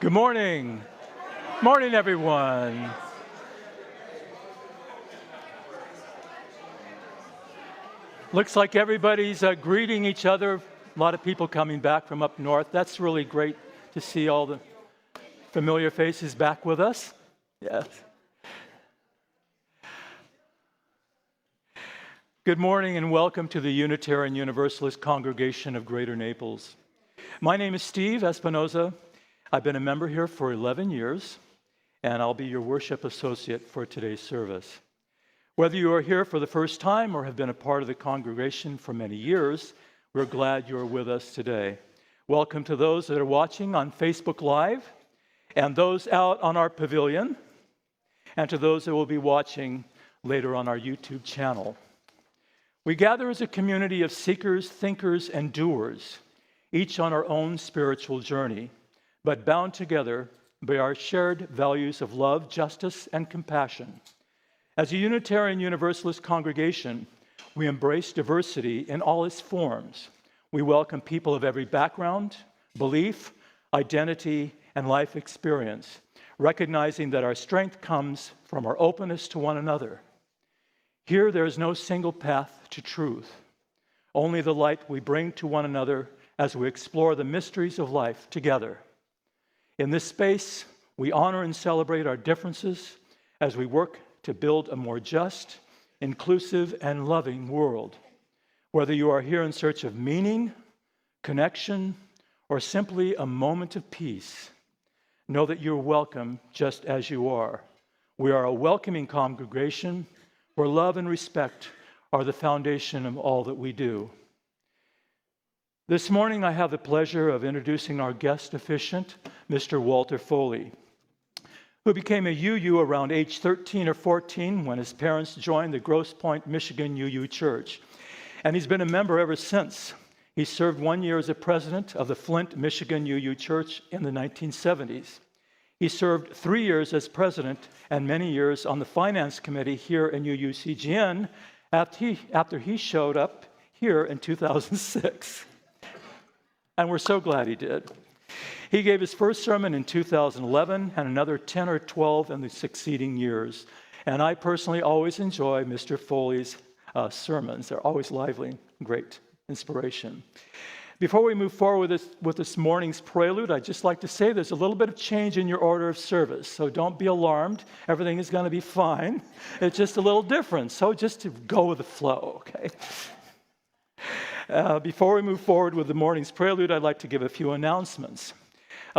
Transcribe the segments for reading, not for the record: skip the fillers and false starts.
Good morning. Morning, everyone. Looks like everybody's greeting each other. A lot of people coming back from up north. That's really great to see all the familiar faces back with us. Yes. Good morning and welcome to the Unitarian Universalist Congregation of Greater Naples. My name is Steve Espinosa. I've been a member here for 11 years, and I'll be your worship associate for today's service. Whether you are here for the first time or have been a part of the congregation for many years, we're glad you're with us today. Welcome to those that are watching on Facebook Live, and those out on our pavilion, and to those that will be watching later on our YouTube channel. We gather as a community of seekers, thinkers, and doers, each on our own spiritual journey, but bound together by our shared values of love, justice, and compassion. As a Unitarian Universalist congregation, we embrace diversity in all its forms. We welcome people of every background, belief, identity, and life experience, recognizing that our strength comes from our openness to one another. Here, there is no single path to truth, only the light we bring to one another as we explore the mysteries of life together. In this space, we honor and celebrate our differences as we work to build a more just, inclusive, and loving world. Whether you are here in search of meaning, connection, or simply a moment of peace, know that you're welcome just as you are. We are a welcoming congregation where love and respect are the foundation of all that we do. This morning, I have the pleasure of introducing our guest officiant, Mr. Walter Foley, who became a UU around age 13 or 14 when his parents joined the Grosse Pointe, Michigan UU Church. And he's been a member ever since. He served 1 year as a president of the Flint, Michigan UU Church in the 1970s. He served 3 years as president and many years on the finance committee here in UUCGN after he showed up here in 2006. And we're so glad he did. He gave his first sermon in 2011 and another 10 or 12 in the succeeding years. And I personally always enjoy Mr. Foley's sermons. They're always lively, great inspiration. Before we move forward with this morning's prelude, I'd just like to say there's a little bit of change in your order of service. So don't be alarmed. Everything is going to be fine. It's just a little different. So just to go with the flow, okay? Before we move forward with the morning's prelude, I'd like to give a few announcements.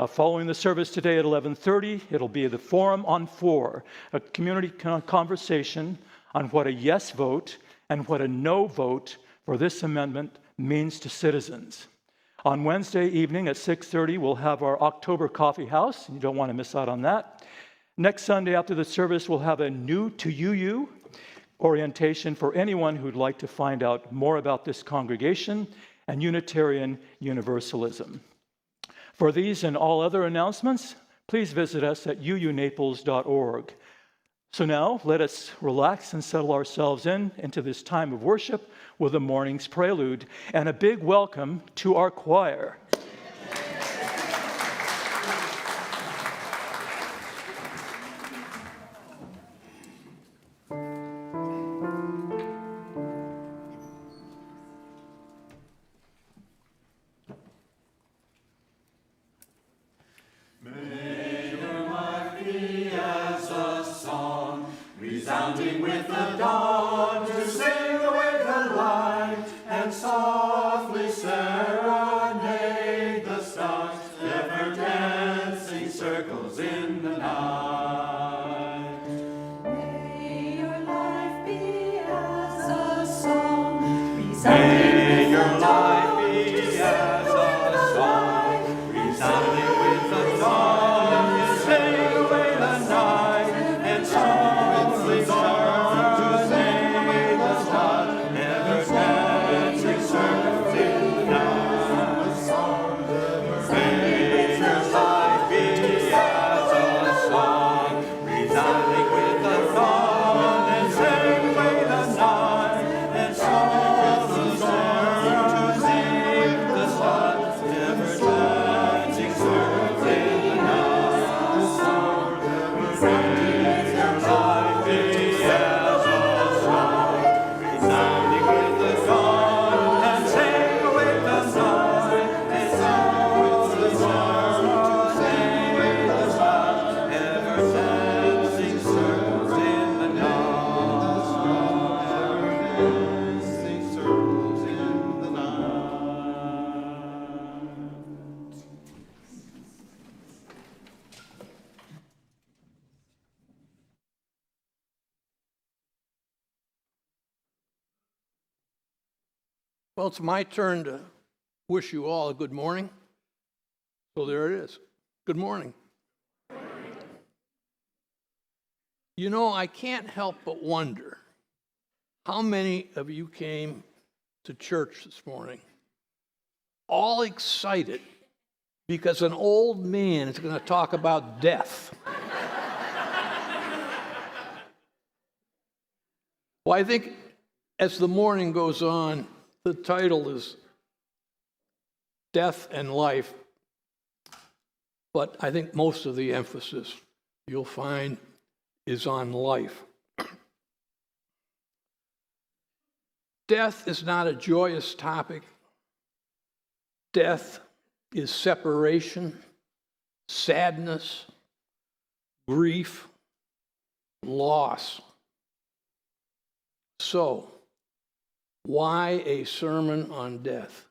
Following the service today at 11:30, it'll be the Forum on Four, a community conversation on what a yes vote and what a no vote for this amendment means to citizens. On Wednesday evening at 6:30, we'll have our October coffee house. You don't want to miss out on that. Next Sunday after the service, we'll have a new to UU orientation for anyone who'd like to find out more about this congregation and Unitarian Universalism. For these and all other announcements, please visit us at uunaples.org. So now, let us relax and settle ourselves into this time of worship with the morning's prelude, and a big welcome to our choir. Resounding with the dawn, to sing away the light, and softly serenade the stars, ever dancing circles in the night. May your life be as a song, resounding with the dawn, to sing away the light, Resounding with the dawn, to sing away the night, and softly serenade the stars, ever dancing circles in the night. May your life be as a song, resounding with the dawn, and sing away the night, and softly Well, it's my turn to wish you all a good morning. So there it is. Good morning. You know, I can't help but wonder how many of you came to church this morning all excited because an old man is going to talk about death. Well, I think as the morning goes on, the title is Death and Life, but I think most of the emphasis you'll find is on life. Death is not a joyous topic. Death is separation, sadness, grief, loss. So, why a sermon on death?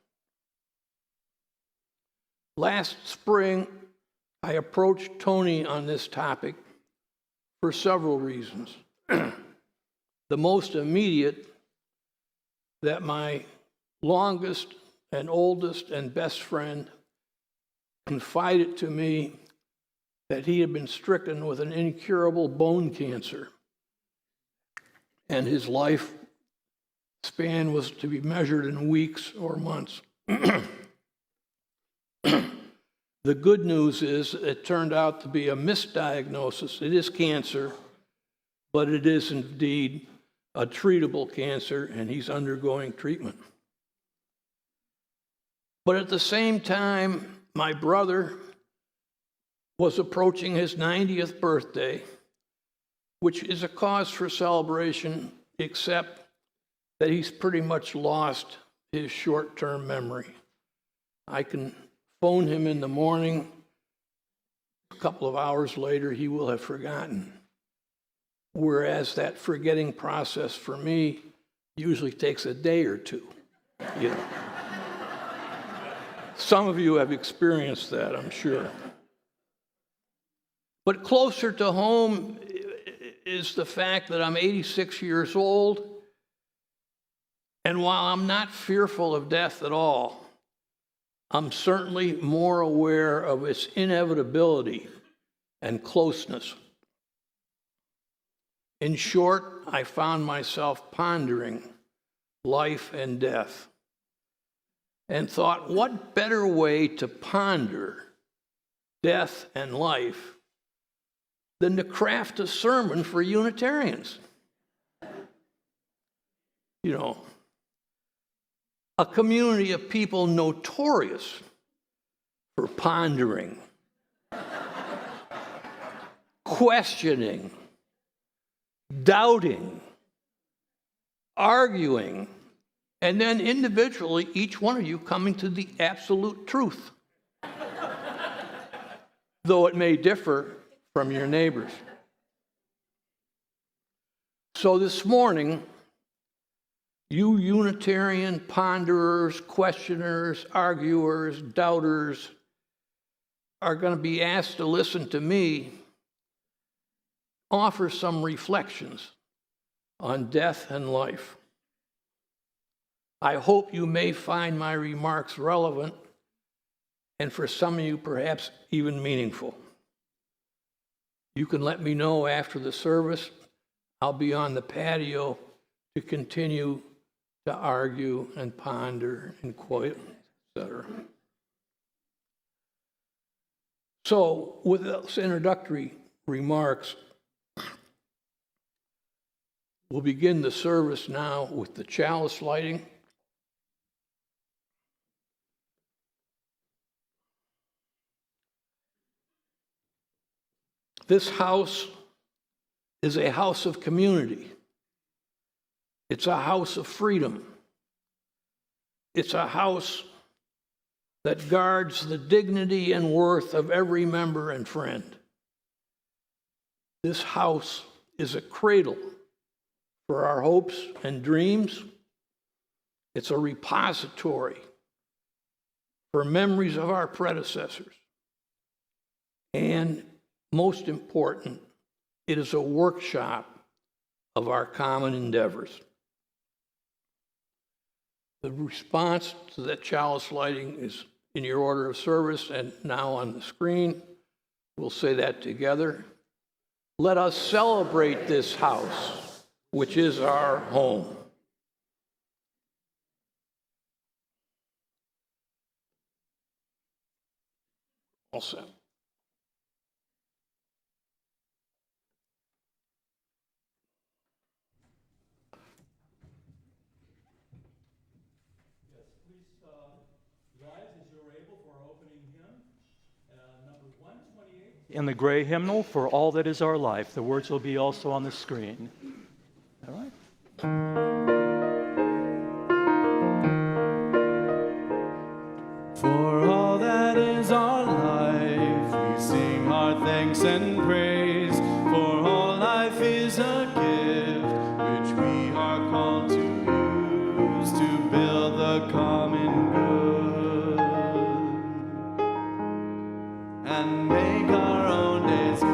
Last spring, I approached Tony on this topic for several reasons. The most immediate, that my longest and oldest and best friend confided to me that he had been stricken with an incurable bone cancer, and his life span was to be measured in weeks or months. The good news is it turned out to be a misdiagnosis. It is cancer, but it is indeed a treatable cancer, and he's undergoing treatment. But at the same time, my brother was approaching his 90th birthday, which is a cause for celebration, except that he's pretty much lost his short-term memory. I can phone him in the morning. A couple of hours later, he will have forgotten. Whereas that forgetting process for me usually takes a day or two. You know. Some of you have experienced that, I'm sure. But closer to home is the fact that I'm 86 years old, and while I'm not fearful of death at all, I'm certainly more aware of its inevitability and closeness. In short, I found myself pondering life and death and thought, what better way to ponder death and life than to craft a sermon for Unitarians? You know, a community of people notorious for pondering, questioning, doubting, arguing, and then individually, each one of you coming to the absolute truth, though it may differ from your neighbors. So this morning, you Unitarian ponderers, questioners, arguers, doubters are going to be asked to listen to me offer some reflections on death and life. I hope you may find my remarks relevant, and for some of you perhaps even meaningful. You can let me know after the service. I'll be on the patio to continue to argue and ponder and quote, etc. So, with those introductory remarks, we'll begin the service now with the chalice lighting. This house is a house of community. It's a house of freedom. It's a house that guards the dignity and worth of every member and friend. This house is a cradle for our hopes and dreams. It's a repository for memories of our predecessors. And most important, it is a workshop of our common endeavors. The response to that chalice lighting is in your order of service and now on the screen. We'll say that together. Let us celebrate this house, which is our home. All set. In the gray hymnal, For All That Is Our Life. The words will be also on the screen. All right. For all that is our life, we sing our thanks and praise. For all life is a gift which we are called to use to build the common good and make our own days glad.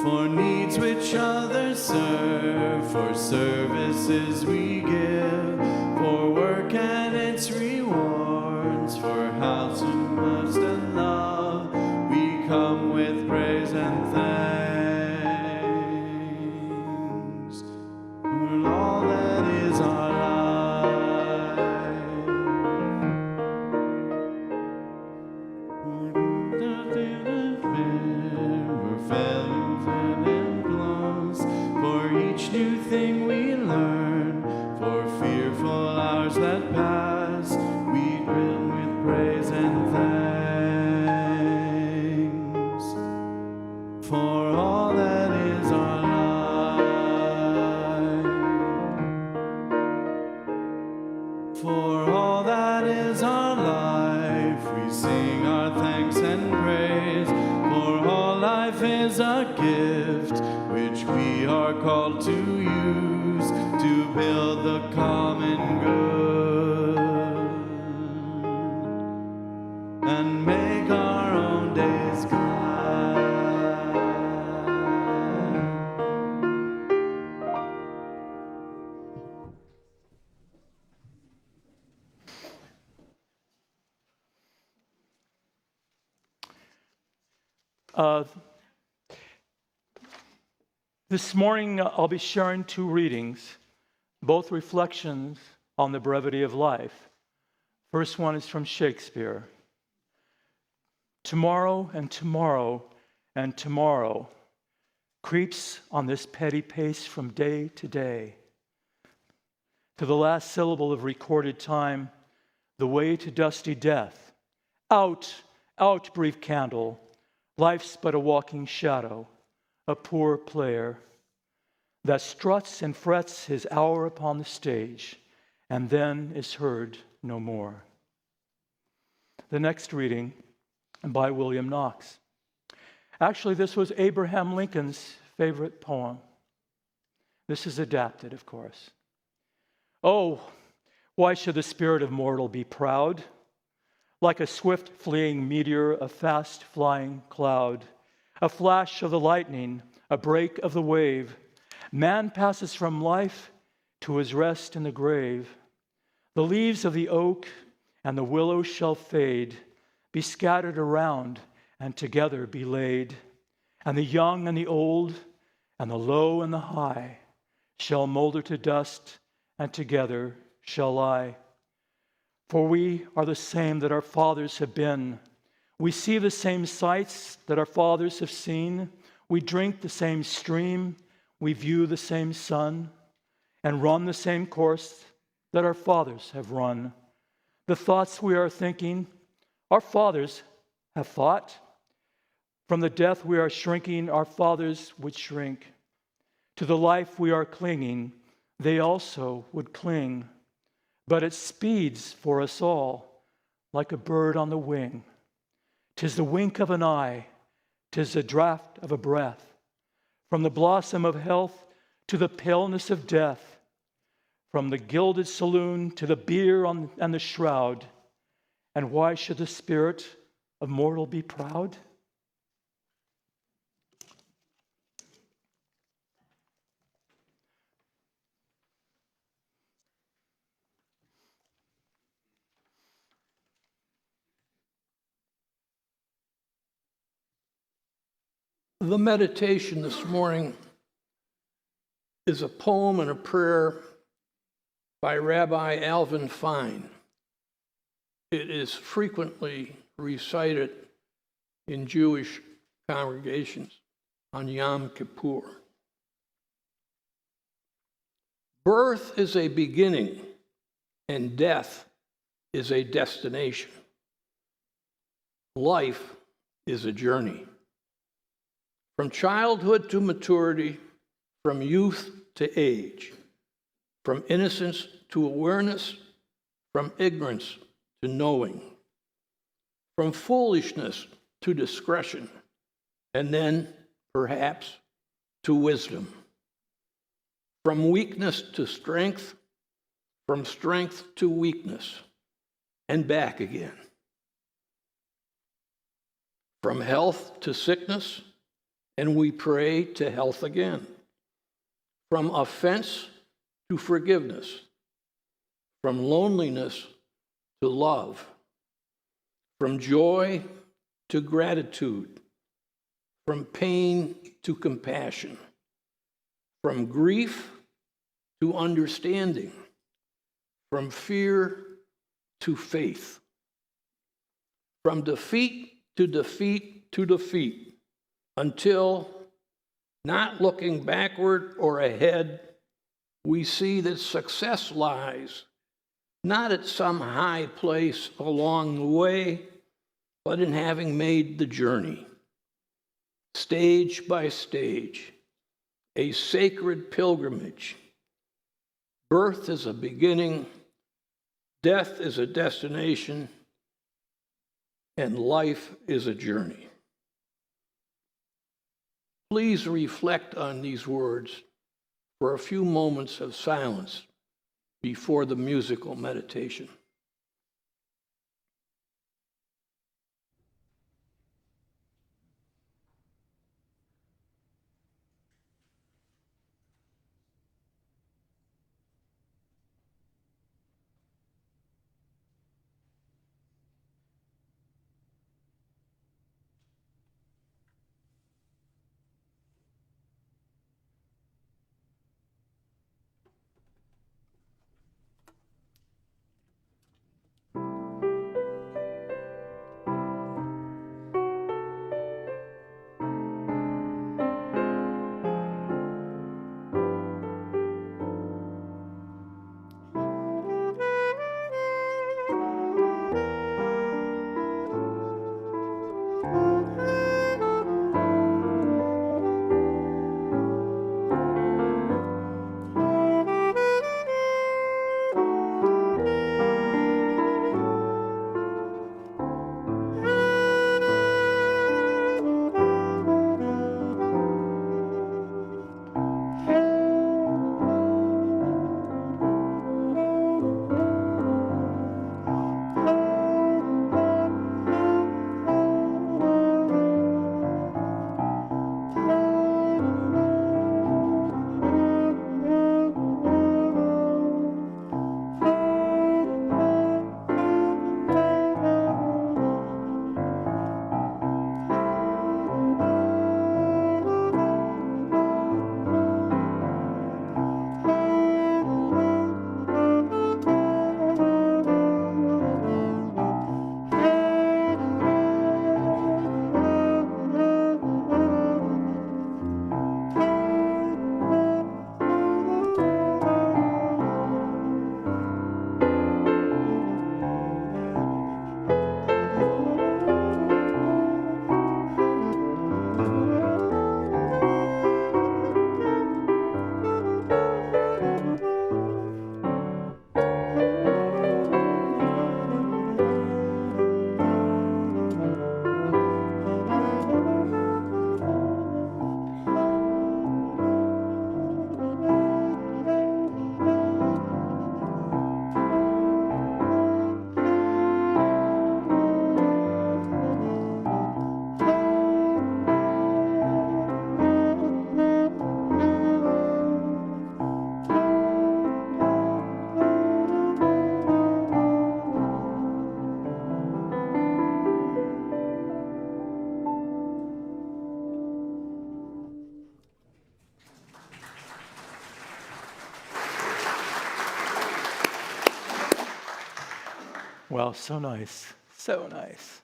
For needs which others serve, for services we give, for work and its rewards, for house and lust and love, we come with praise and thanks for all that is our life. We're fed and close for each new thing we learn, for fearful hours that pass, we brim with praise and thanks for all that is our life. For all that is our life, we sing our thanks and praise. For all life is a gift which we are called to use to build the common good and make our own days glad. This morning, I'll be sharing two readings, both reflections on the brevity of life. First one is from Shakespeare. Tomorrow and tomorrow and tomorrow creeps on this petty pace from day to day. To the last syllable of recorded time, the way to dusty death. Out, out, brief candle, life's but a walking shadow, a poor player that struts and frets his hour upon the stage and then is heard no more. The next reading by William Knox. Actually, this was Abraham Lincoln's favorite poem. This is adapted, of course. Oh, why should the spirit of mortal be proud? Like a swift fleeing meteor, a fast flying cloud, a flash of the lightning, a break of the wave, man passes from life to his rest in the grave. The leaves of the oak and the willow shall fade, be scattered around and together be laid. And the young and the old and the low and the high shall molder to dust and together shall lie. For we are the same that our fathers have been. We see the same sights that our fathers have seen. We drink the same stream. We view the same sun and run the same course that our fathers have run. The thoughts we are thinking, our fathers have thought. From the death we are shrinking, our fathers would shrink. To the life we are clinging, they also would cling. But it speeds for us all like a bird on the wing. 'Tis the wink of an eye, 'tis the draught of a breath. From the blossom of health to the paleness of death, from the gilded saloon to the bier and the shroud. And why should the spirit of mortal be proud? The meditation this morning is a poem and a prayer by Rabbi Alvin Fine. It is frequently recited in Jewish congregations on Yom Kippur. Birth is a beginning, and death is a destination. Life is a journey. From childhood to maturity, from youth to age, from innocence to awareness, from ignorance to knowing, from foolishness to discretion, and then, perhaps, to wisdom. From weakness to strength, from strength to weakness, and back again. From health to sickness, and we pray to health again. From offense to forgiveness, from loneliness to love, from joy to gratitude, from pain to compassion, from grief to understanding, from fear to faith, from defeat to defeat to defeat, until, not looking backward or ahead, we see that success lies not at some high place along the way, but in having made the journey, stage by stage, a sacred pilgrimage. Birth is a beginning, death is a destination, and life is a journey. Please reflect on these words for a few moments of silence before the musical meditation. Well, so nice. So nice.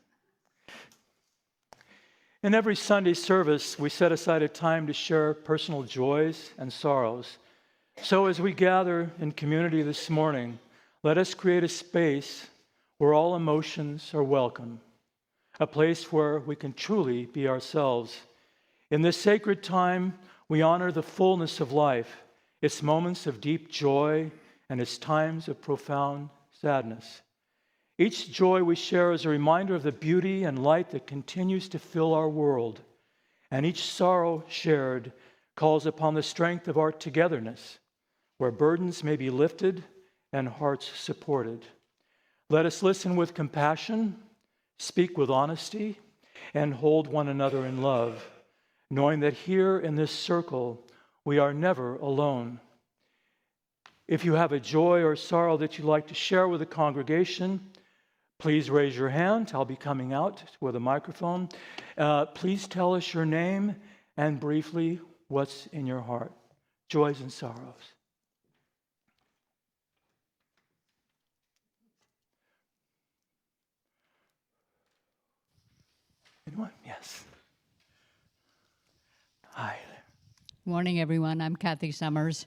In every Sunday service, we set aside a time to share personal joys and sorrows. So as we gather in community this morning, let us create a space where all emotions are welcome, a place where we can truly be ourselves. In this sacred time, we honor the fullness of life, its moments of deep joy and its times of profound sadness. Each joy we share is a reminder of the beauty and light that continues to fill our world, and each sorrow shared calls upon the strength of our togetherness, where burdens may be lifted and hearts supported. Let us listen with compassion, speak with honesty, and hold one another in love, knowing that here in this circle, we are never alone. If you have a joy or sorrow that you'd like to share with the congregation, please raise your hand. I'll be coming out with a microphone. Please tell us your name and briefly what's in your heart, joys and sorrows. Anyone? Yes. Hi. Morning, everyone. I'm Kathy Summers.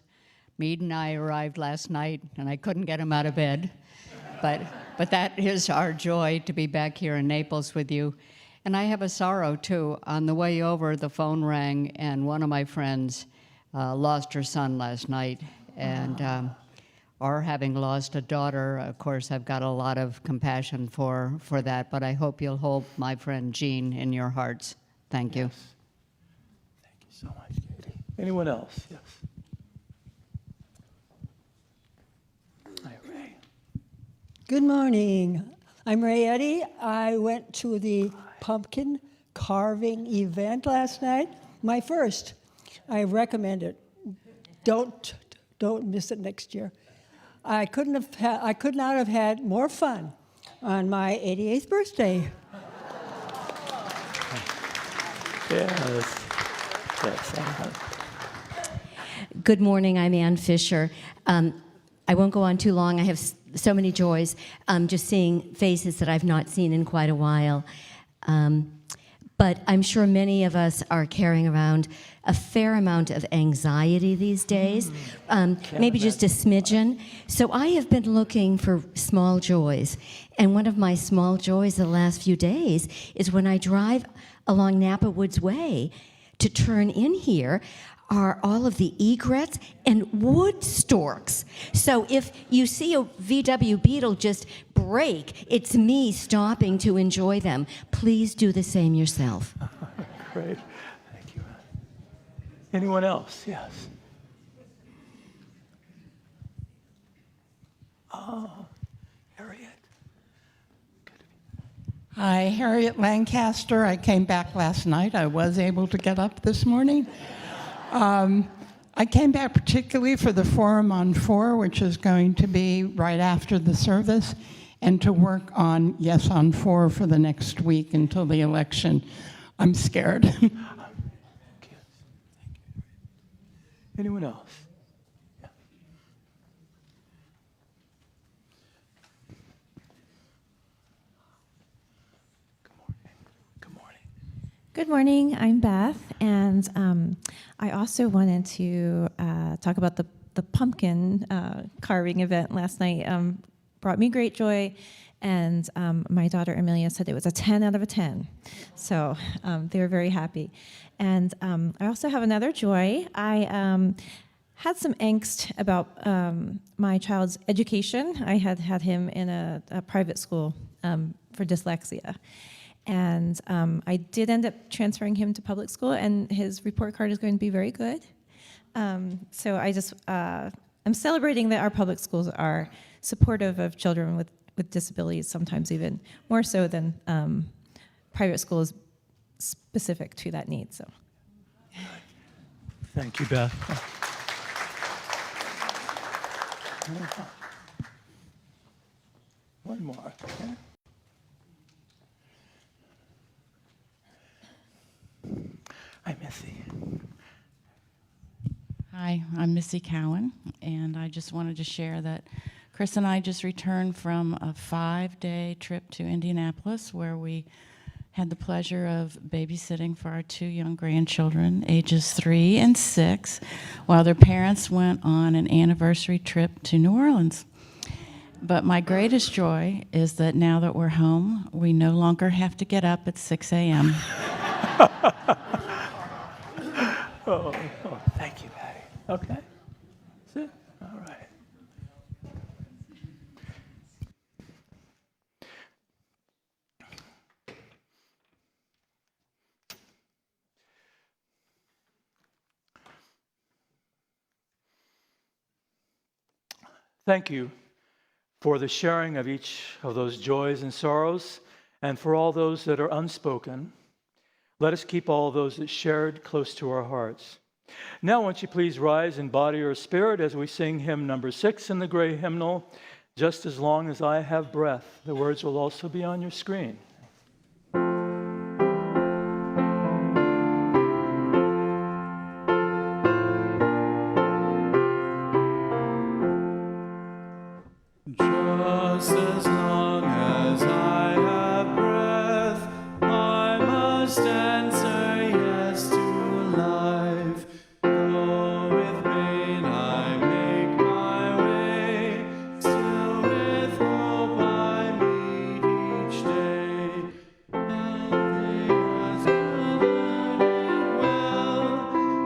Mead and I arrived last night, and I couldn't get him out of bed. But that is our joy to be back here in Naples with you. And I have a sorrow, too. On the way over, the phone rang, and one of my friends lost her son last night. And or having lost a daughter, of course, I've got a lot of compassion for that. But I hope you'll hold my friend Jean in your hearts. Thank you. Yes. Thank you so much, Katie. Anyone else? Yes. Hi, Ray. Good morning. I'm Ray Eddy. I went to the pumpkin carving event last night. My first. I recommend it. Don't miss it next year. I could not have had more fun on my 88th birthday. Yes. Yes. Good morning, I'm Ann Fisher. I won't go on too long. I have so many joys. Just seeing faces that I've not seen in quite a while. But I'm sure many of us are carrying around a fair amount of anxiety these days, maybe just a smidgen. So I have been looking for small joys. And one of my small joys the last few days is when I drive along Napa Woods Way to turn in here, are all of the egrets and wood storks. So if you see a VW Beetle just break, it's me stopping to enjoy them. Please do the same yourself. Great. Thank you. Anyone else? Yes. Oh, Harriet. Hi, Harriet Lancaster. I came back last night. I was able to get up this morning. I came back particularly for the Forum on 4, which is going to be right after the service, and to work on Yes on 4 for the next week until the election. I'm scared. Thank you. Anyone else? Yeah. Good morning. Good morning, I'm Beth, and I also wanted to talk about the pumpkin carving event last night. Brought me great joy, and my daughter Amelia said it was a 10 out of a 10. So they were very happy. And I also have another joy. I had some angst about my child's education. I had him in a private school for dyslexia. And I did end up transferring him to public school, and his report card is going to be very good. So I just, I'm celebrating that our public schools are supportive of children with disabilities, sometimes even more so than private schools specific to that need. So, Thank you, Beth. One more. Okay. Hi, Missy. Hi, I'm Missy Cowan, and I just wanted to share that Chris and I just returned from a 5-day trip to Indianapolis where we had the pleasure of babysitting for our 2 young grandchildren, ages 3 and 6, while their parents went on an anniversary trip to New Orleans. But my greatest joy is that now that we're home, we no longer have to get up at 6 a.m. Oh, thank you, Patty. Okay. That's it? All right. Thank you for the sharing of each of those joys and sorrows, and for all those that are unspoken. Let us keep all those that shared close to our hearts. Now, won't you please rise in body or spirit as we sing hymn number 6 in the gray hymnal, Just as Long as I Have Breath. The words will also be on your screen. Just as long as I have breath, I must answer yes to life. Though with pain I make my way, still with hope I meet each day. And they ask whether I did well,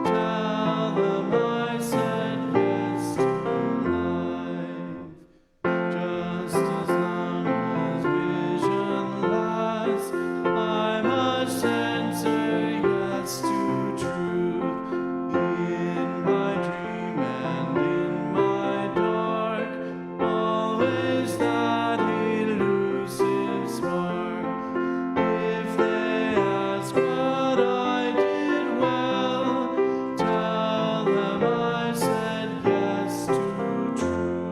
tell them I said yes to life. Just as long as vision lasts, I must answer yes to truth. In my dream and in my dark, always that elusive spark. If they ask what I did well, tell them I said yes to truth.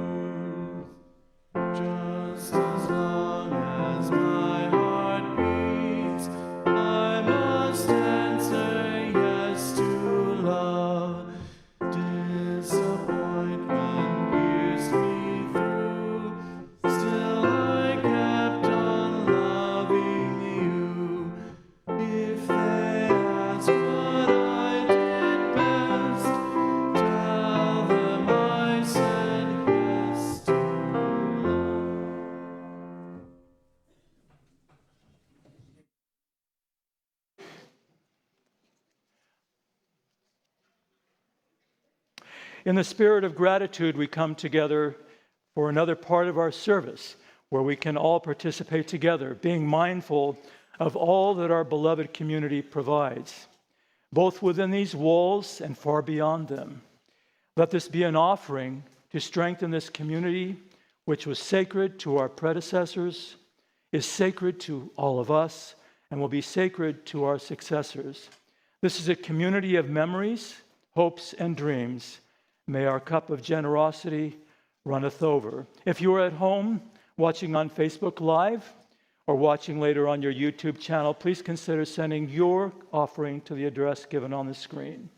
Just as long as my heart beats, I must answer yes to love. Disappointment pierced me through, still I kept on loving you. If they ask what I did best, tell them I said yes to love. In the spirit of gratitude, we come together for another part of our service where we can all participate together, being mindful of all that our beloved community provides, both within these walls and far beyond them. Let this be an offering to strengthen this community, which was sacred to our predecessors, is sacred to all of us, and will be sacred to our successors. This is a community of memories, hopes, and dreams. May our cup of generosity runneth over. If you are at home watching on Facebook Live or watching later on your YouTube channel, please consider sending your offering to the address given on the screen.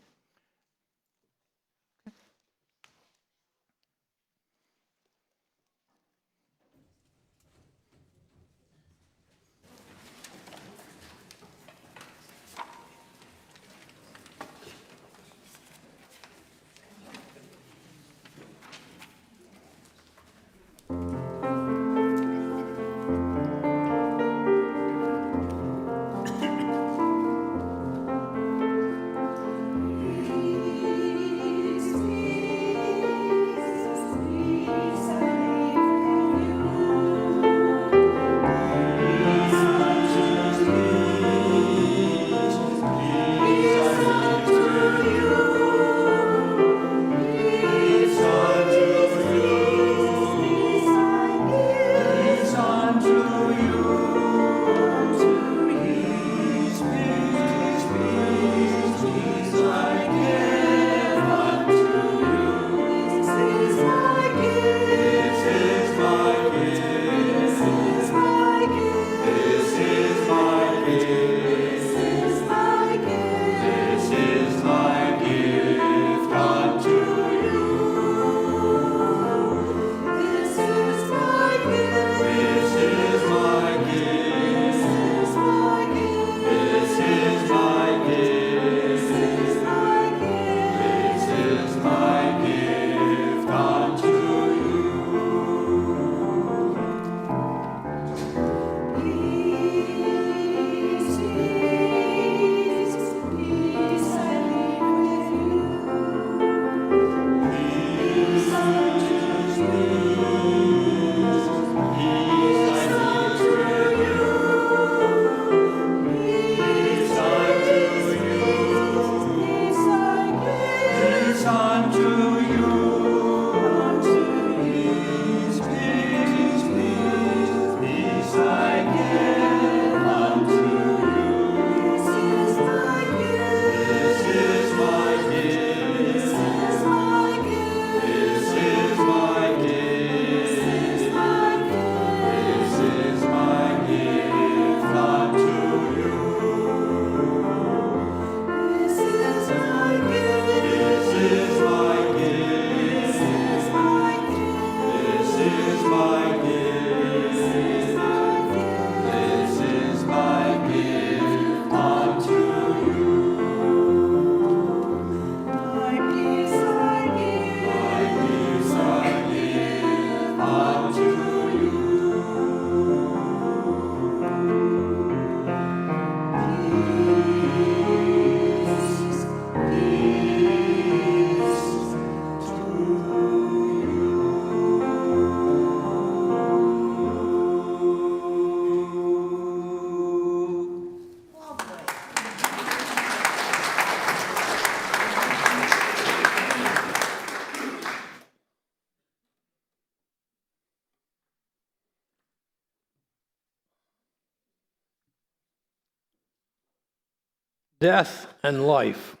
death and life.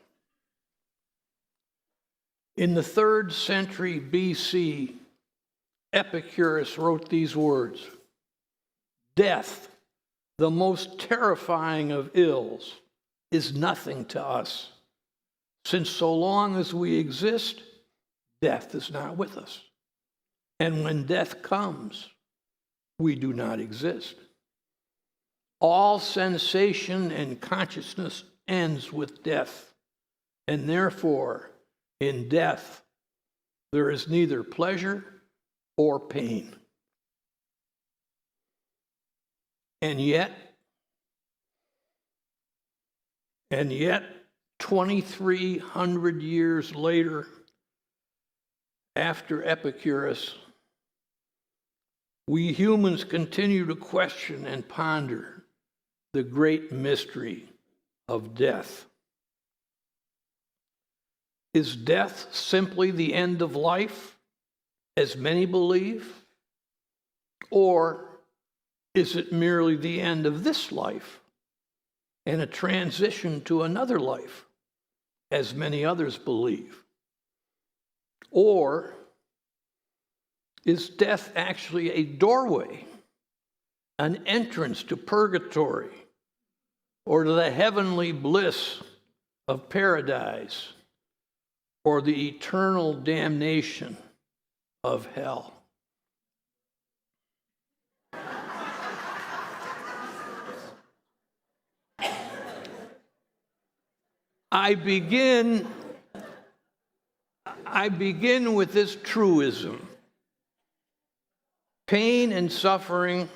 In the 3rd century BC, Epicurus wrote these words: "Death, the most terrifying of ills, is nothing to us, since so long as we exist, death is not with us. And when death comes, we do not exist. All sensation and consciousness ends with death, and therefore, in death, there is neither pleasure or pain." And yet, 2,300 years later, after Epicurus, we humans continue to question and ponder the great mystery of death. Is death simply the end of life, as many believe? Or is it merely the end of this life and a transition to another life, as many others believe? Or is death actually a doorway, an entrance to purgatory, or to the heavenly bliss of paradise, or the eternal damnation of hell? I begin with this truism: pain and suffering,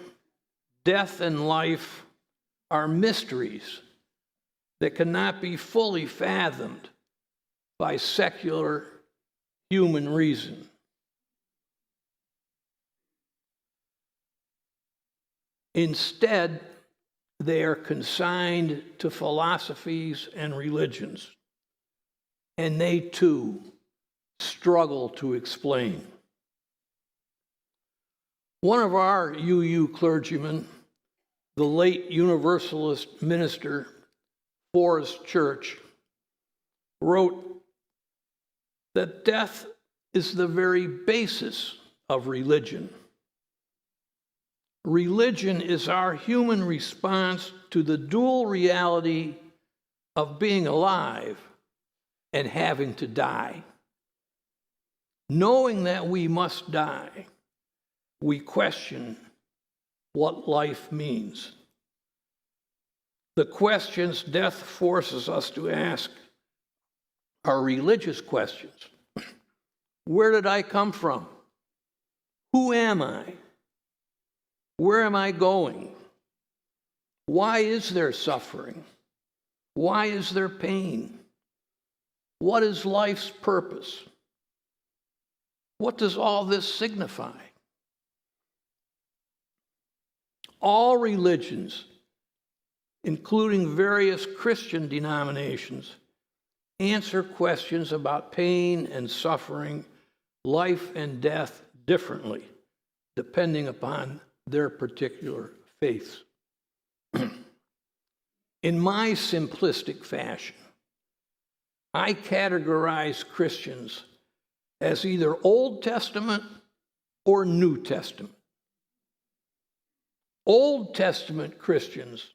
death and life are mysteries that cannot be fully fathomed by secular human reason. Instead, they are consigned to philosophies and religions, and they too struggle to explain. One of our UU clergymen, the late Universalist minister Forrest Church, wrote that death is the very basis of religion. Religion is our human response to the dual reality of being alive and having to die. Knowing that we must die, we question what life means. The questions death forces us to ask are religious questions. Where did I come from? Who am I? Where am I going? Why is there suffering? Why is there pain? What is life's purpose? What does all this signify? All religions, including various Christian denominations, answer questions about pain and suffering, life and death differently, depending upon their particular faiths. In my simplistic fashion, I categorize Christians as either Old Testament or New Testament. Old Testament Christians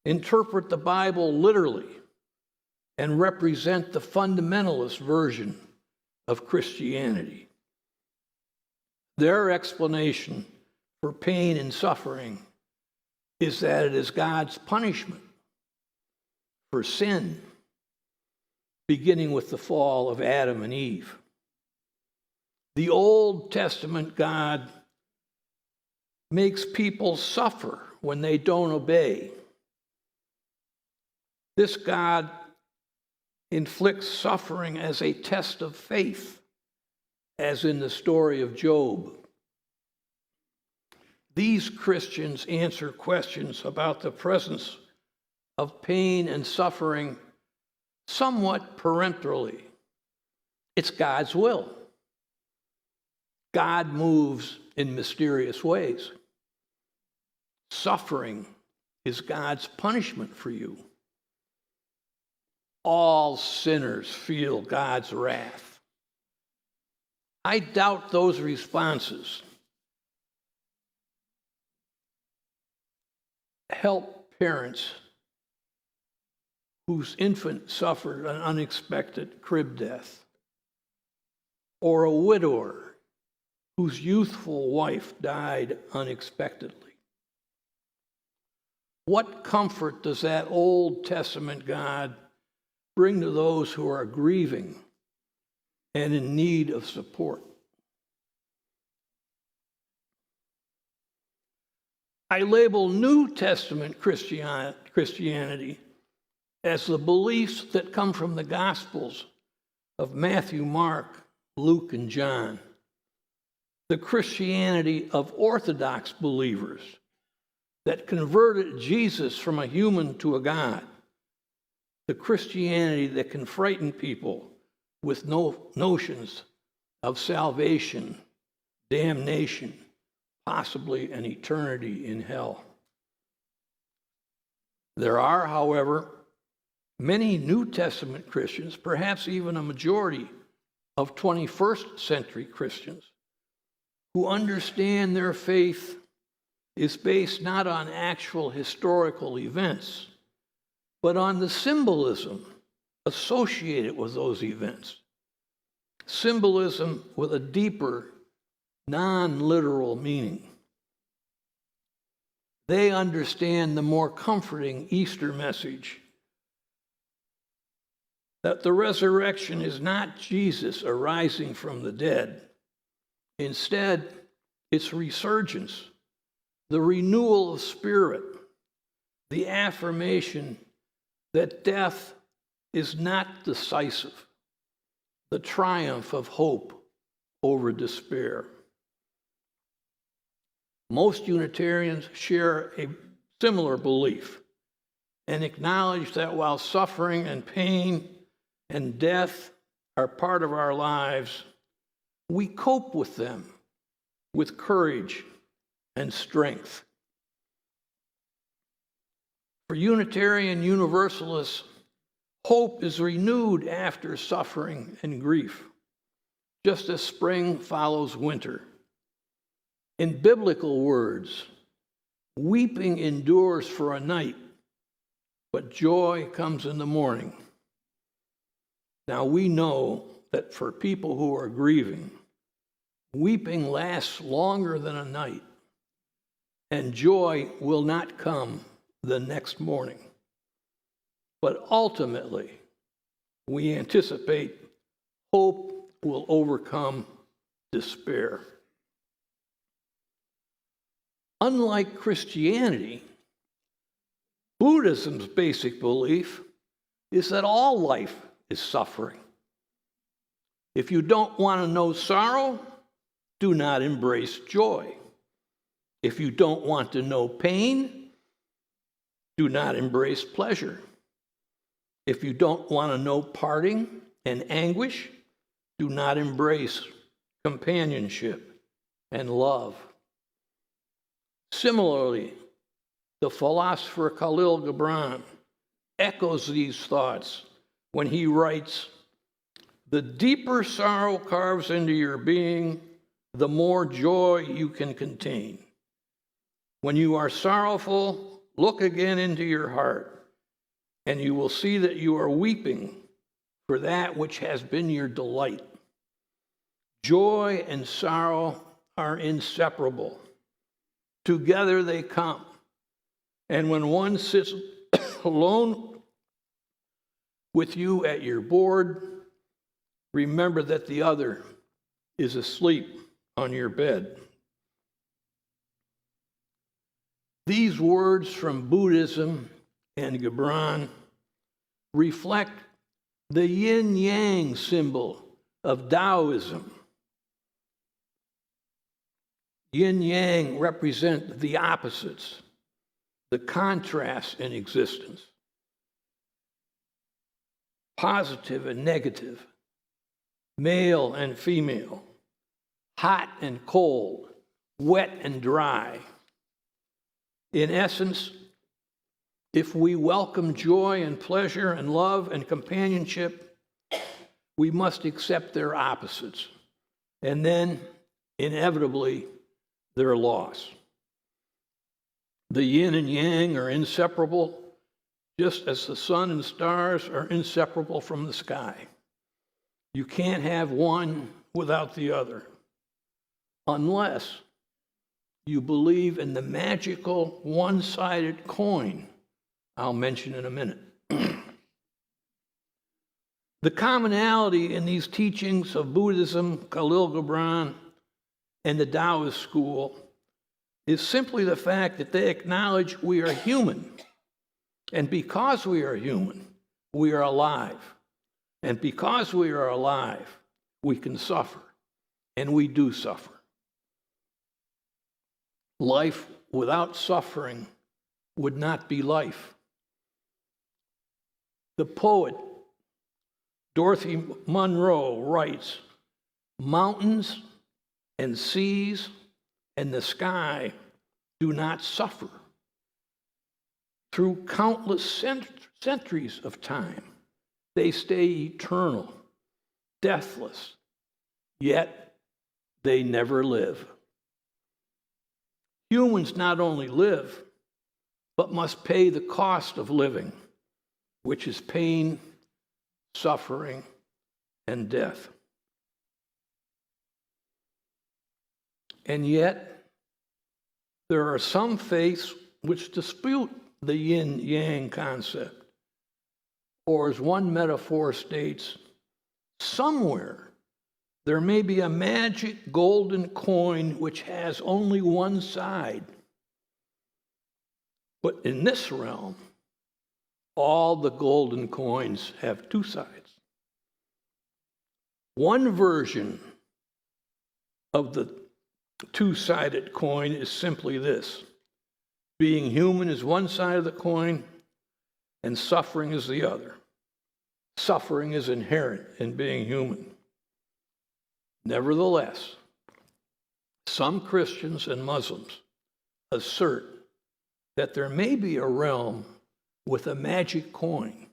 interpret the Bible literally and represent the fundamentalist version of Christianity. Their explanation for pain and suffering is that it is God's punishment for sin, beginning with the fall of Adam and Eve. The Old Testament God makes people suffer when they don't obey. This God inflicts suffering as a test of faith, as in the story of Job. These Christians answer questions about the presence of pain and suffering somewhat peremptorily. It's God's will. God moves in mysterious ways. Suffering is God's punishment for you. all sinners feel God's wrath. I doubt those responses help parents whose infant suffered an unexpected crib death, or a widower whose youthful wife died unexpectedly. What comfort does that Old Testament God bring to those who are grieving and in need of support? I label New Testament Christianity as the beliefs that come from the Gospels of Matthew, Mark, Luke, and John. The Christianity of Orthodox believers that converted Jesus from a human to a God. The Christianity that can frighten people with notions of salvation, damnation, possibly an eternity in hell. There are, however, many New Testament Christians, perhaps even a majority of 21st century Christians, who understand their faith is based not on actual historical events, but on the symbolism associated with those events. Symbolism with a deeper, non-literal meaning. They understand the more comforting Easter message that the resurrection is not Jesus arising from the dead. Instead, it's resurgence, the renewal of spirit, the affirmation that death is not decisive, the triumph of hope over despair. Most Unitarians share a similar belief and acknowledge that while suffering and pain and death are part of our lives, we cope with them with courage and strength. For Unitarian Universalists, hope is renewed after suffering and grief, just as spring follows winter. In biblical words, weeping endures for a night, but joy comes in the morning. Now we know that for people who are grieving, weeping lasts longer than a night, and joy will not come the next morning. But ultimately, we anticipate hope will overcome despair. Unlike Christianity, Buddhism's basic belief is that all life is suffering. If you don't want to know sorrow, do not embrace joy. If you don't want to know pain, do not embrace pleasure. If you don't want to know parting and anguish, do not embrace companionship and love. Similarly, the philosopher Khalil Gibran echoes these thoughts when he writes, "The deeper sorrow carves into your being, the more joy you can contain. When you are sorrowful, look again into your heart, and you will see that you are weeping for that which has been your delight. Joy and sorrow are inseparable. Together they come. And when one sits alone with you at your board, remember that the other is asleep on your bed." These words from Buddhism and Gibran reflect the yin-yang symbol of Taoism. Yin-yang represent the opposites, the contrast in existence, positive and negative, male and female, hot and cold, wet and dry. In essence, If we welcome joy and pleasure and love and companionship, we must accept their opposites, and then, inevitably, their loss. The yin and yang are inseparable, just as the sun and stars are inseparable from the sky. You can't have one without the other, unless you believe in the magical one-sided coin I'll mention in a minute. The commonality in these teachings of Buddhism, Khalil Gibran, and the Taoist school is simply the fact that they acknowledge we are human. And because we are human, we are alive. And because we are alive, we can suffer. And we do suffer. Life without suffering would not be life. The poet Dorothy Monroe writes, "Mountains and seas and the sky do not suffer. Through countless centuries of time, they stay eternal, deathless, yet they never live." Humans not only live, but must pay the cost of living, which is pain, suffering, and death. And yet, there are some faiths which dispute the yin-yang concept. Or as one metaphor states, somewhere there may be a magic golden coin which has only one side. But in this realm, all the golden coins have two sides. One version of the two-sided coin is simply this: being human is one side of the coin, and suffering is the other. Suffering is inherent in being human. Nevertheless, some Christians and Muslims assert that there may be a realm with a magic coin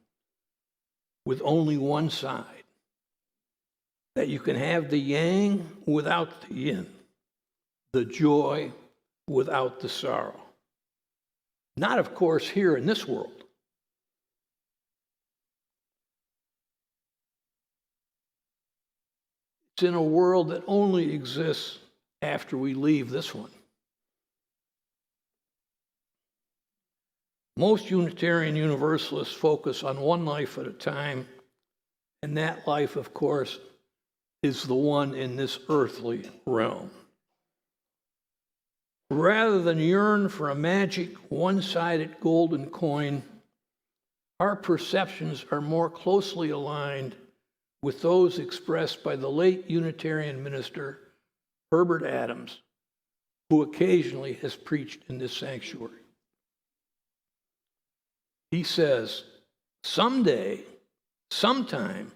with only one side, that you can have the yang without the yin, the joy without the sorrow. Not, of course, here in this world. It's in a world that only exists after we leave this one. Most Unitarian Universalists focus on one life at a time, and that life, of course, is the one in this earthly realm. Rather than yearn for a magic one-sided golden coin, our perceptions are more closely aligned with those expressed by the late Unitarian minister Herbert Adams, who occasionally has preached in this sanctuary. He says, someday, sometime,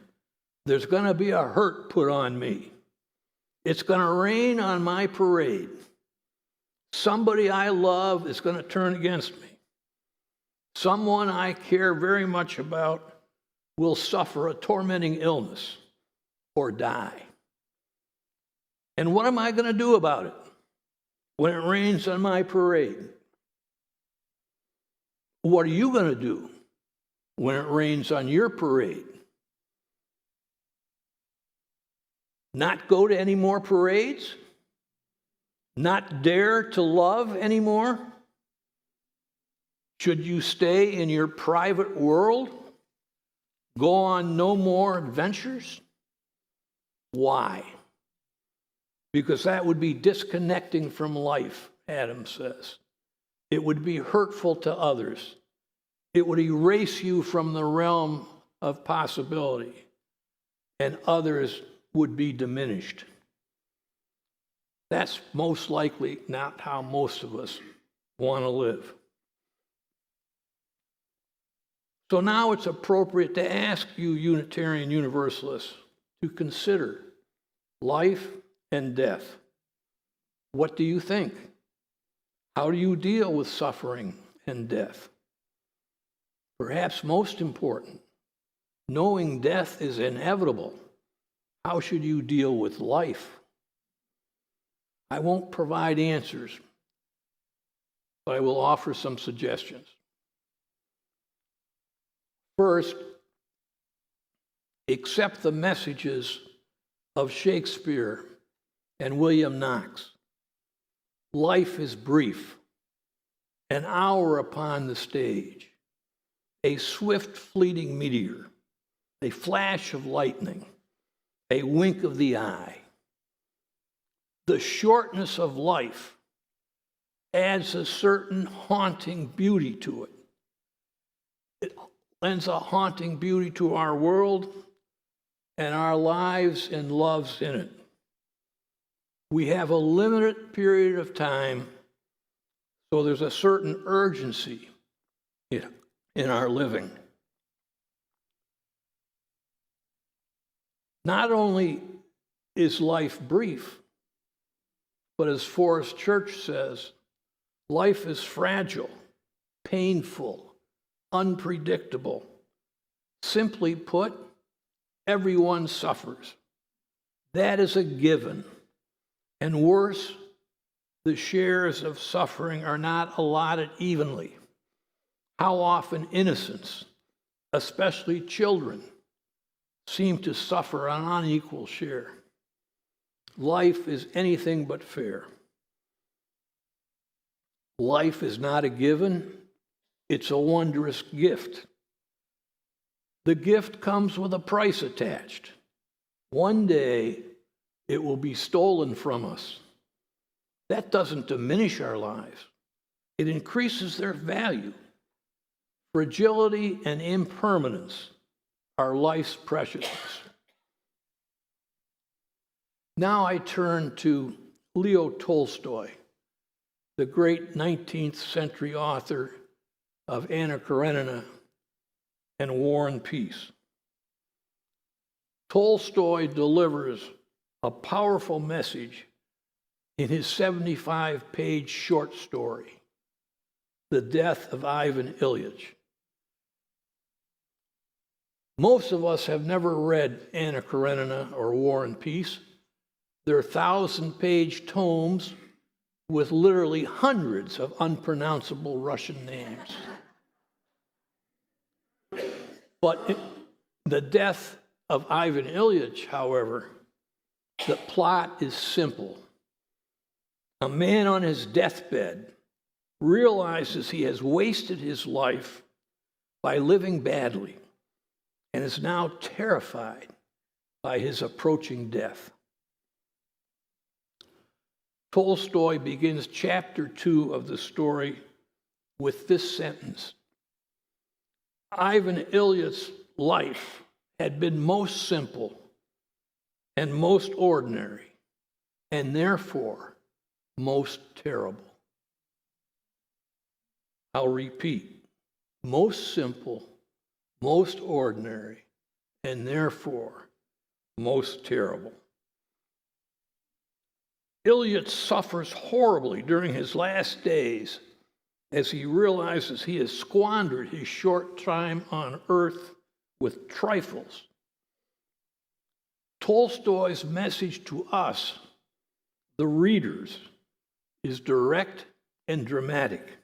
there's going to be a hurt put on me. It's going to rain on my parade. Somebody I love is going to turn against me. Someone I care very much about will suffer a tormenting illness or die. And what am I going to do about it when it rains on my parade? What are you going to do when it rains on your parade? Not go to any more parades? Not dare to love anymore? Should you stay in your private world? Go on no more adventures? Why? Because that would be disconnecting from life, Adams says. It would be hurtful to others. It would erase you from the realm of possibility, and others would be diminished. That's most likely not how most of us want to live. So now it's appropriate to ask you Unitarian Universalists to consider life and death. What do you think? How do you deal with suffering and death? Perhaps most important, knowing death is inevitable, how should you deal with life? I won't provide answers, but I will offer some suggestions. First, accept the messages of Shakespeare and William Knox. Life is brief, an hour upon the stage, a swift fleeting meteor, a flash of lightning, a wink of the eye. The shortness of life adds a certain haunting beauty to it. It lends a haunting beauty to our world and our lives and loves in it. We have a limited period of time, so there's a certain urgency in our living. Not only is life brief, but as Forrest Church says, life is fragile, painful, unpredictable. Simply put, everyone suffers. That is a given. And worse, the shares of suffering are not allotted evenly. How often innocents, especially children, seem to suffer an unequal share. Life is anything but fair. Life is not a given, it's a wondrous gift. The gift comes with a price attached. One day, it will be stolen from us. That doesn't diminish our lives. It increases their value. Fragility and impermanence are life's preciousness. Now I turn to Leo Tolstoy, the great 19th century author of Anna Karenina and War and Peace. Tolstoy delivers a powerful message in his 75-page short story, The Death of Ivan Ilyich. Most of us have never read Anna Karenina or War and Peace. They're 1,000-page tomes with literally hundreds of unpronounceable Russian names. But The Death of Ivan Ilyich, however, the plot is simple. A man on his deathbed realizes he has wasted his life by living badly and is now terrified by his approaching death. Tolstoy begins chapter 2 of the story with this sentence: Ivan Ilyich's life had been most simple and most ordinary, and therefore most terrible. I'll repeat: most simple, most ordinary, and therefore most terrible. Ilyich suffers horribly during his last days as he realizes he has squandered his short time on earth with trifles. Tolstoy's message to us, the readers, is direct and dramatic.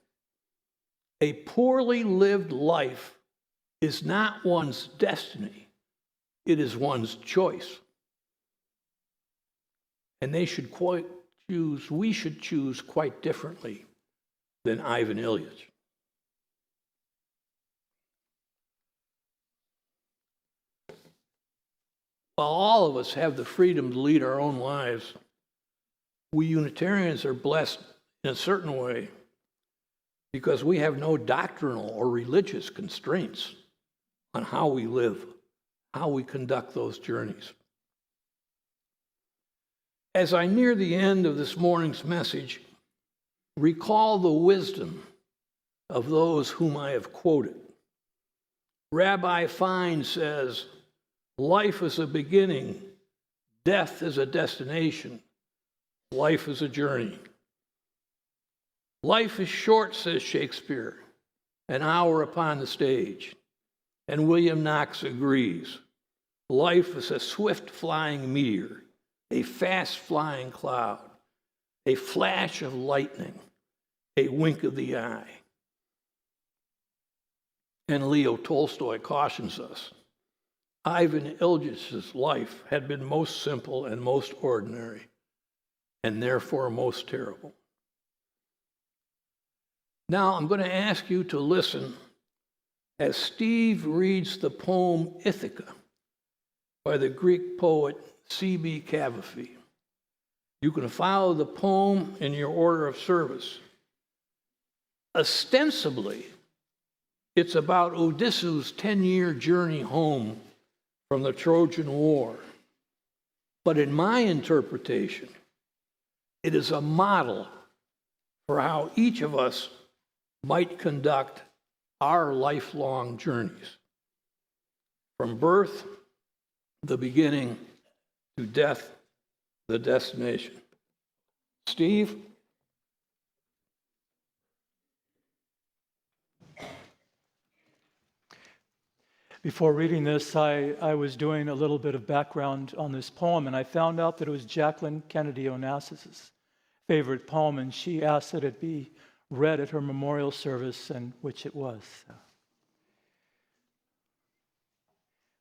A poorly lived life is not one's destiny, it is one's choice. And we should choose quite differently than Ivan Ilyich. While all of us have the freedom to lead our own lives, we Unitarians are blessed in a certain way because we have no doctrinal or religious constraints on how we live, how we conduct those journeys. As I near the end of this morning's message, recall the wisdom of those whom I have quoted. Rabbi Fine says, life is a beginning, death is a destination, life is a journey. Life is short, says Shakespeare, an hour upon the stage. And William Knox agrees. Life is a swift-flying meteor, a fast-flying cloud, a flash of lightning, a wink of the eye. And Leo Tolstoy cautions us. Ivan Ilyich's life had been most simple and most ordinary, and therefore most terrible. Now I'm going to ask you to listen as Steve reads the poem Ithaca by the Greek poet C.B. Cavafy. You can follow the poem in your order of service. Ostensibly, it's about Odysseus' 10-year journey home from the Trojan War. But in my interpretation, it is a model for how each of us might conduct our lifelong journeys. From birth, the beginning, to death, the destination. Steve? Before reading this, I was doing a little bit of background on this poem, and I found out that it was Jacqueline Kennedy Onassis' favorite poem, and she asked that it be read at her memorial service, and which it was.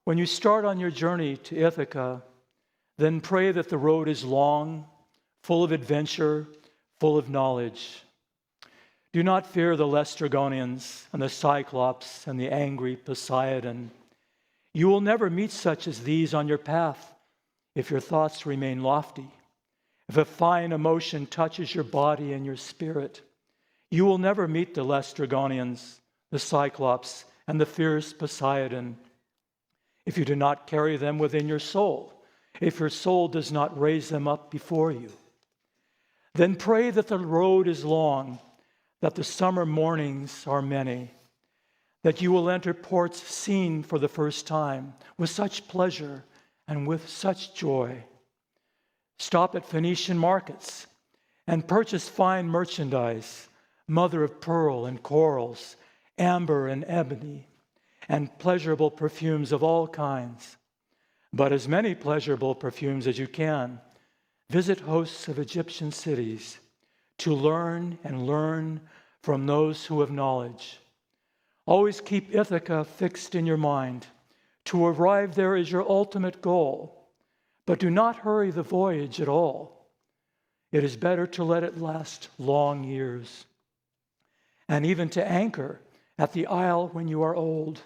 When you start on your journey to Ithaca, then pray that the road is long, full of adventure, full of knowledge. Do not fear the Laestrygonians and the Cyclops and the angry Poseidon. You will never meet such as these on your path if your thoughts remain lofty. If a fine emotion touches your body and your spirit, you will never meet the Laestrygonians, the Cyclops, and the fierce Poseidon if you do not carry them within your soul, if your soul does not raise them up before you. Then pray that the road is long, that the summer mornings are many, that you will enter ports seen for the first time with such pleasure and with such joy. Stop at Phoenician markets and purchase fine merchandise, mother of pearl and corals, amber and ebony, and pleasurable perfumes of all kinds. But as many pleasurable perfumes as you can. Visit hosts of Egyptian cities to learn and learn from those who have knowledge. Always keep Ithaca fixed in your mind. To arrive there is your ultimate goal, but do not hurry the voyage at all. It is better to let it last long years, and even to anchor at the isle when you are old,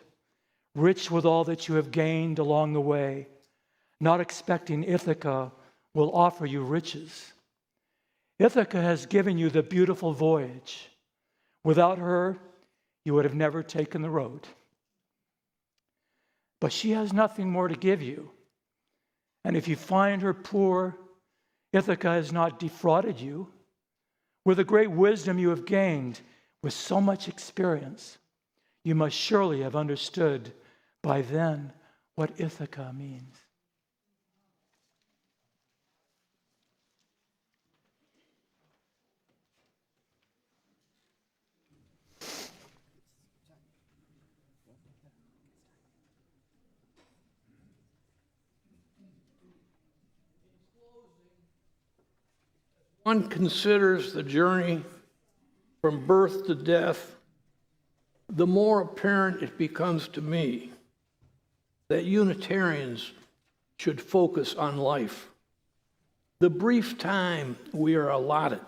rich with all that you have gained along the way, not expecting Ithaca will offer you riches. Ithaca has given you the beautiful voyage. Without her, you would have never taken the road. But she has nothing more to give you. And if you find her poor, Ithaca has not defrauded you. With the great wisdom you have gained, with so much experience, you must surely have understood by then what Ithaca means. One considers the journey from birth to death, the more apparent it becomes to me that Unitarians should focus on life. The brief time we are allotted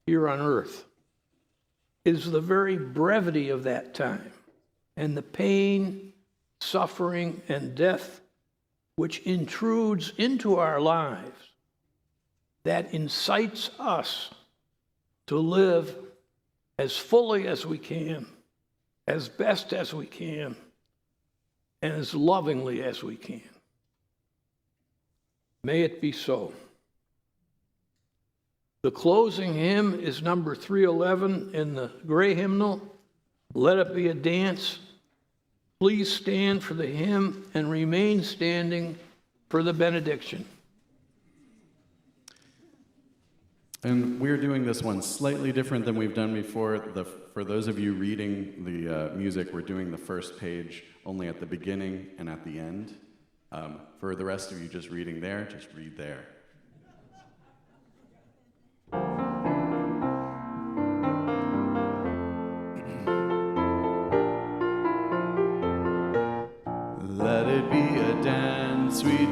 here on earth is the very brevity of that time and the pain, suffering, and death which intrudes into our lives that incites us to live as fully as we can, as best as we can, and as lovingly as we can. May it be so. The closing hymn is number 311 in the gray hymnal. Let it be a dance. Please stand for the hymn and remain standing for the benediction. And we're doing this one slightly different than we've done before. For those of you reading the music, we're doing the first page only at the beginning and at the end. For the rest of you just reading there, just read there. Let it be a dance we do.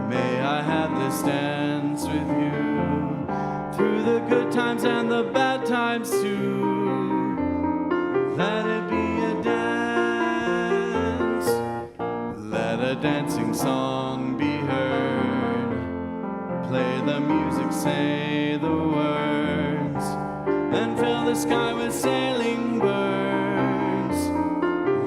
May I have this dance with you through the good times and the bad times too. Let it be a dance. Let a dancing song be heard. Play the music, say the words, and fill the sky with sailing birds.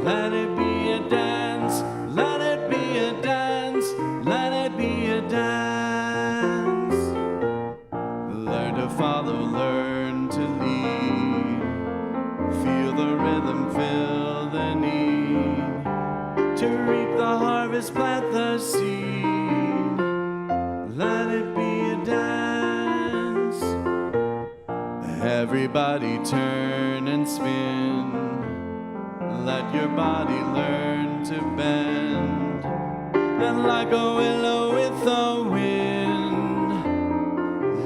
Let it be a dance. Let it be a dance. Let it be a dance. Learn to follow, learn to lead. Feel the rhythm, feel the need. To reap the harvest, plant the seed. Let it be a dance. Everybody turn and spin. Let your body learn to bend. And like a willow with the wind,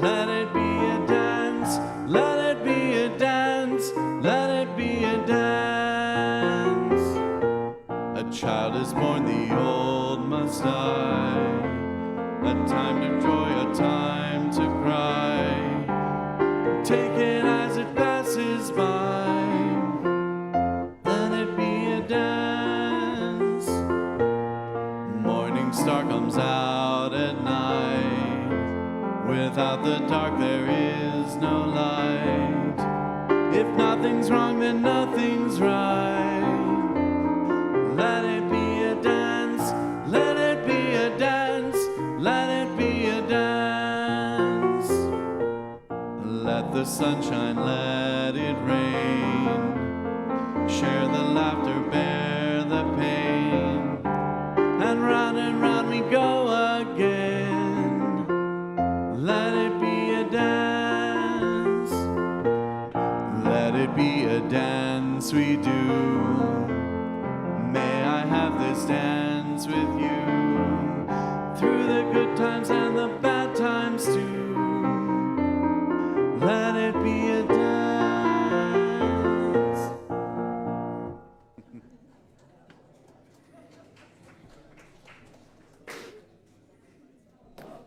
let it be a dance, let it be a dance, let it be a dance. A child is born, the old must die. A time to joy, a time to cry. Take it as it passes by. Let it be a dance. Morning star comes out at night. Without the dark there is no light. If nothing's wrong, then nothing's right. Let it be a dance. Let it be a dance. Let it be a dance. Let the sunshine, let it rain. Share the laughter, bear the pain. And round we go again. Let it be a dance. Let it be a dance we do. May I have this dance with you through the good times and the bad times too. Let it be a dance.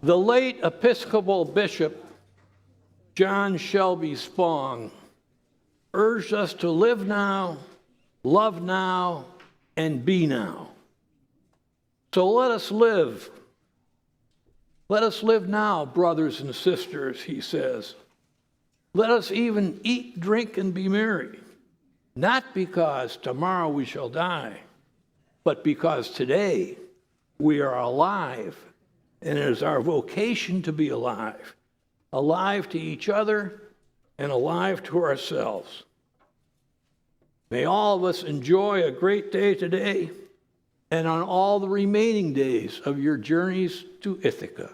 The late Episcopal Bishop John Shelby Spong urged us to live now, love now, and be now. So let us live. Let us live now, brothers and sisters, he says. Let us even eat, drink, and be merry, not because tomorrow we shall die, but because today we are alive, and it is our vocation to be alive, alive to each other and alive to ourselves. May all of us enjoy a great day today and on all the remaining days of your journeys to Ithaca.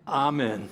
Amen.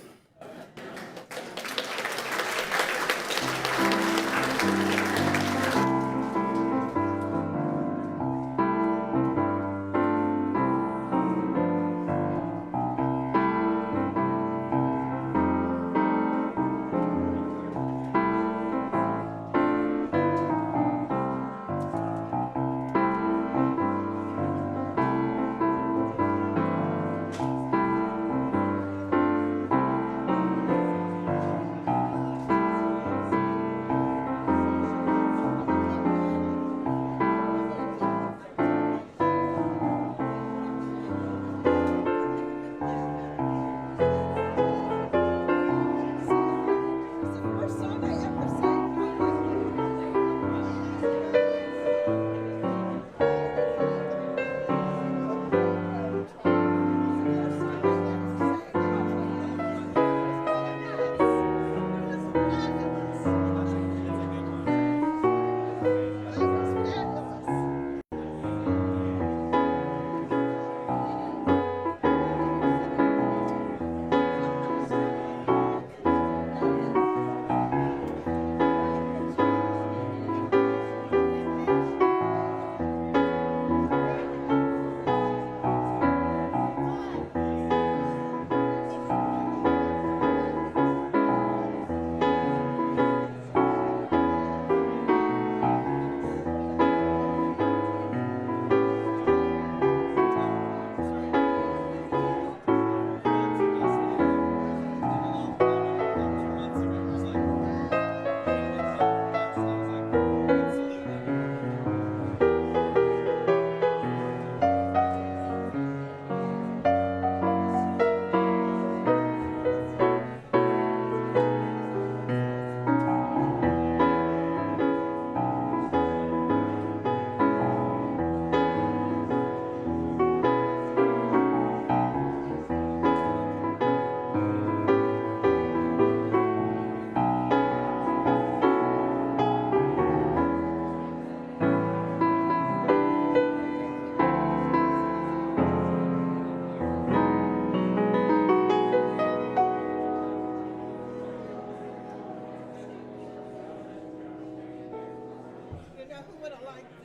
who would have liked